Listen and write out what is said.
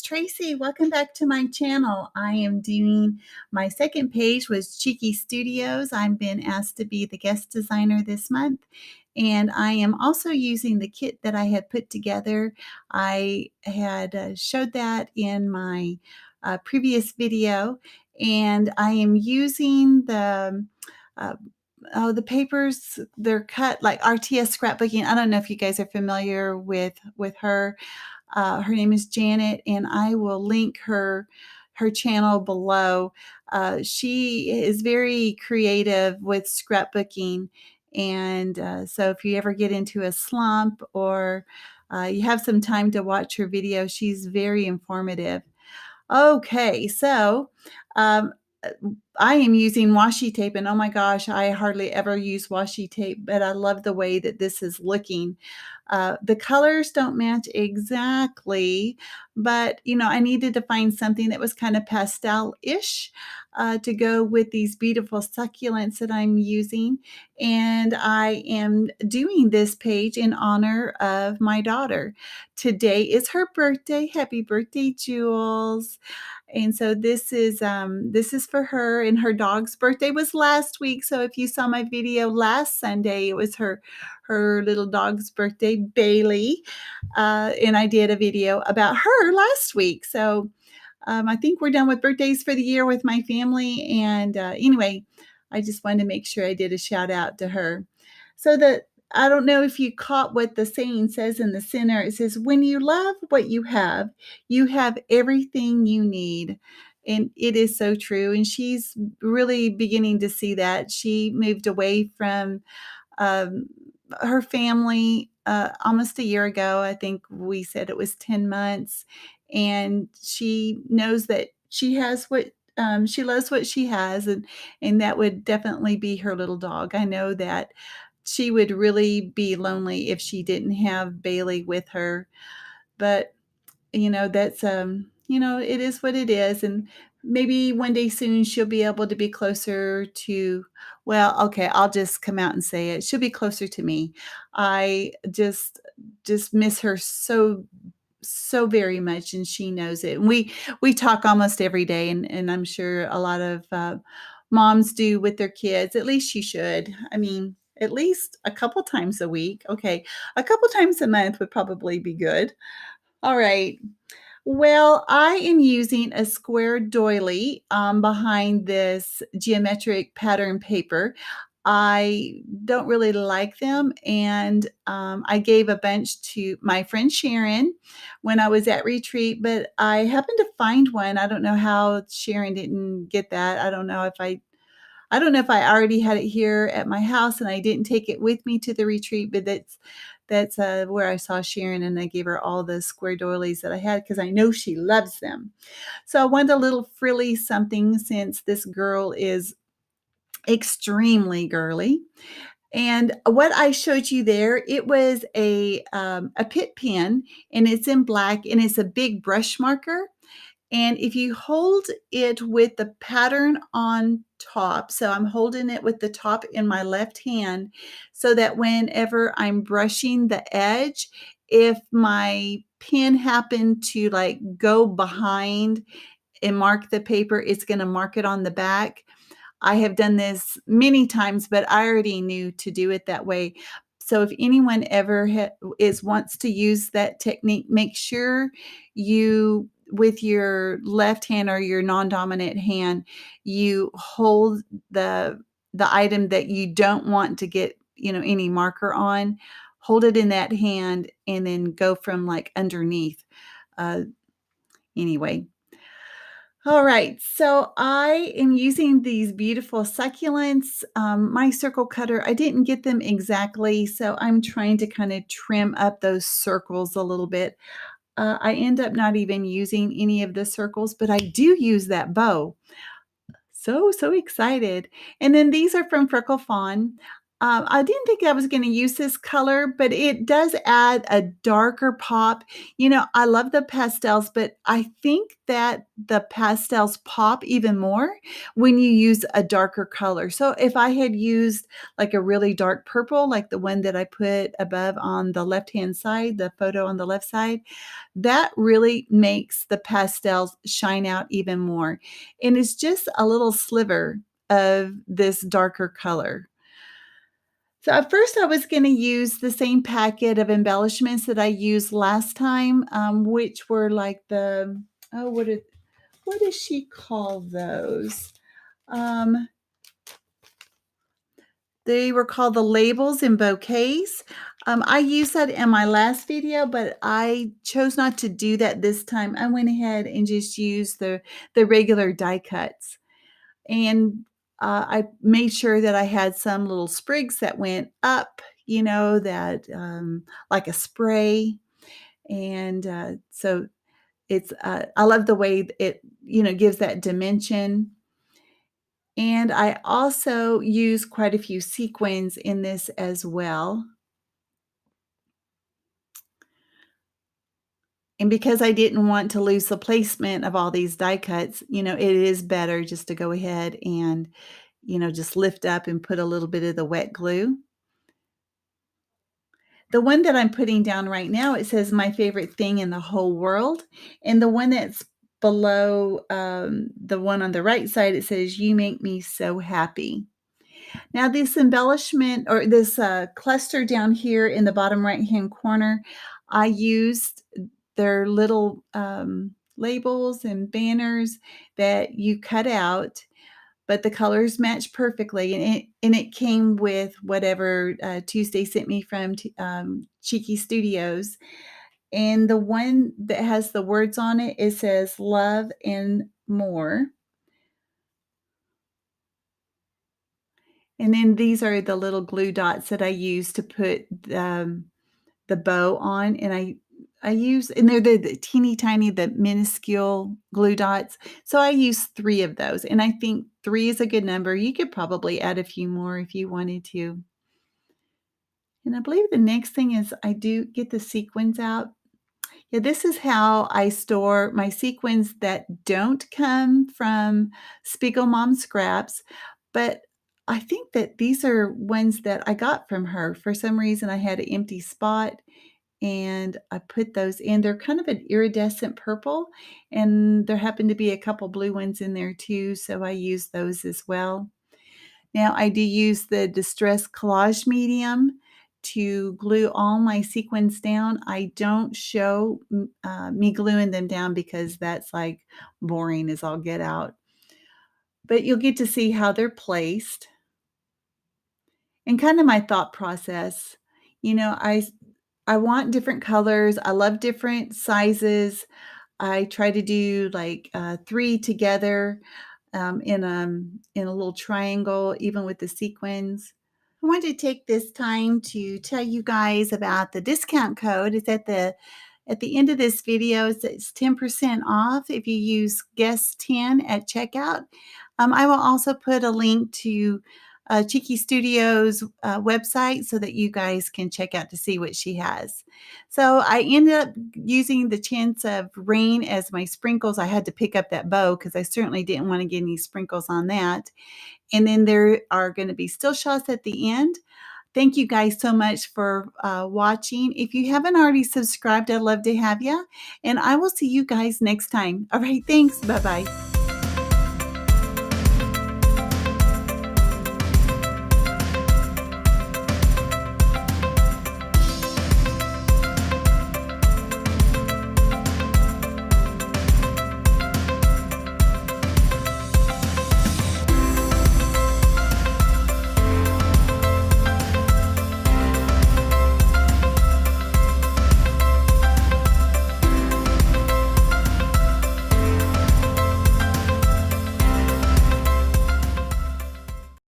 Tracy. Welcome back to my channel. I am doing my second page with Cheeky Studios. I've been asked to be the guest designer this month, and I am also using the kit that I had put together. I had showed that in my previous video, and I am using uh, the papers. They're cut like RTS Scrapbooking. I don't know if you guys are familiar with her. Her name is Janet, and I will link her channel below. She is very creative with scrapbooking, and so if you ever get into a slump or you have some time to watch her video, she's very informative. Okay, so um, uh, I am using washi tape, and oh my gosh, I hardly ever use washi tape, but I love the way that this is looking. The colors don't match exactly, but I needed to find something that was kind of pastel-ish to go with these beautiful succulents that I'm using. And I am doing this page in honor of my daughter. Today is her birthday. Happy birthday, Jules. And so this is for her, and her dog's birthday was last week. So if you saw my video last Sunday, it was her little dog's birthday, Bailey, and I did a video about her last week. So I think we're done with birthdays for the year with my family. And anyway, I just wanted to make sure I did a shout out to her. So I don't know if you caught what the saying says in the center. It says, when you love what you have everything you need. And it is so true. And she's really beginning to see that. She moved away from um, her family almost a year ago. I think we said it was 10 months. And she knows that she has what she loves what she has, and that would definitely be her little dog. I know that she would really be lonely if she didn't have Bailey with her. But that's it is what it is. And maybe one day soon she'll be able to be closer to, well, okay, I'll just come out and say it. She'll be closer to me. I just miss her so very much, and she knows it. And we talk almost every day, and I'm sure a lot of moms do with their kids. At least you should. I mean, at least a couple times a week. Okay, a couple times a month would probably be good. All right. Well, I am using a square doily behind this geometric pattern paper. I don't really like them, and I gave a bunch to my friend Sharon when I was at retreat, but I happened to find one. I don't know how Sharon didn't get that. I don't know if I already had it here at my house and I didn't take it with me to the retreat, but that's where I saw Sharon, and I gave her all the square doilies that I had because I know she loves them. So I wanted a little frilly something since this girl is extremely girly. And what I showed you there, it was a Pitt pen, and it's in black, and it's a big brush marker. And if you hold it with the pattern on top, so I'm holding it with the top in my left hand, so that whenever I'm brushing the edge, if my pen happened to like go behind and mark the paper, it's going to mark it on the back. I have done this many times, but I already knew to do it that way. So if anyone ever wants to use that technique, make sure you, with your left hand or your non-dominant hand, you hold the item that you don't want to get, any marker on. Hold it in that hand and then go from like underneath. Uh, anyway. All right, so I am using these beautiful succulents. My circle cutter, I didn't get them exactly, so I'm trying to kind of trim up those circles a little bit. I end up not even using any of the circles, but I do use that bow. So excited. And then these are from Freckle Fawn. I didn't think I was gonna use this color, but it does add a darker pop. I love the pastels, but I think that the pastels pop even more when you use a darker color. So if I had used like a really dark purple, like the one that I put above on the left-hand side, the photo on the left side, that really makes the pastels shine out even more. And it's just a little sliver of this darker color. So at first I was gonna use the same packet of embellishments that I used last time, which were like oh, what does she call those? Um, they were called the labels and bouquets. I used that in my last video, but I chose not to do that this time. I went ahead and just used the regular die cuts. And, I made sure that I had some little sprigs that went up, that, like a spray, and, so I love the way it, gives that dimension, and I also use quite a few sequins in this as well, and because I didn't want to lose the placement of all these die cuts, it is better just to go ahead and, just lift up and put a little bit of the wet glue. The one that I'm putting down right now, it says my favorite thing in the whole world. And the one that's below, the one on the right side, it says, "You make me so happy." Now, this embellishment or this cluster down here in the bottom right-hand corner, I used their little labels and banners that you cut out, but the colors match perfectly, and it came with whatever, Tuesday sent me from Cheeky Studios, and the one that has the words on it, it says, "Love and more," and then these are the little glue dots that I use to put, the bow on, and I use and they're the teeny tiny, the minuscule glue dots, so I use 3 of those, and I think 3 is a good number. You could probably add a few more if you wanted to. And I believe the next thing is I do get the sequins out. Yeah, this is how I store my sequins that don't come from Spiegel Mom Scraps, but I think that these are ones that I got from her. For some reason, I had an empty spot and I put those in. They're kind of an iridescent purple, and there happened to be a couple blue ones in there too, so I used those as well. Now I do use the Distress Collage medium to glue all my sequins down. I don't show me gluing them down because that's like boring as all get out. But you'll get to see how they're placed and kind of my thought process. You know, I I want different colors. I love different sizes. I try to do like 3 together in a little triangle, even with the sequins. I wanted to take this time to tell you guys about the discount code. It's at the end of this video. It's 10% off if you use guest 10 at checkout. I will also put a link to Cheeky Studios website so that you guys can check out to see what she has. So I ended up using the chance of rain as my sprinkles. I had to pick up that bow because I certainly didn't want to get any sprinkles on that. And then there are going to be still shots at the end. Thank you guys so much for watching. If you haven't already subscribed, I'd love to have you. And I will see you guys next time. All right, thanks. Bye-bye.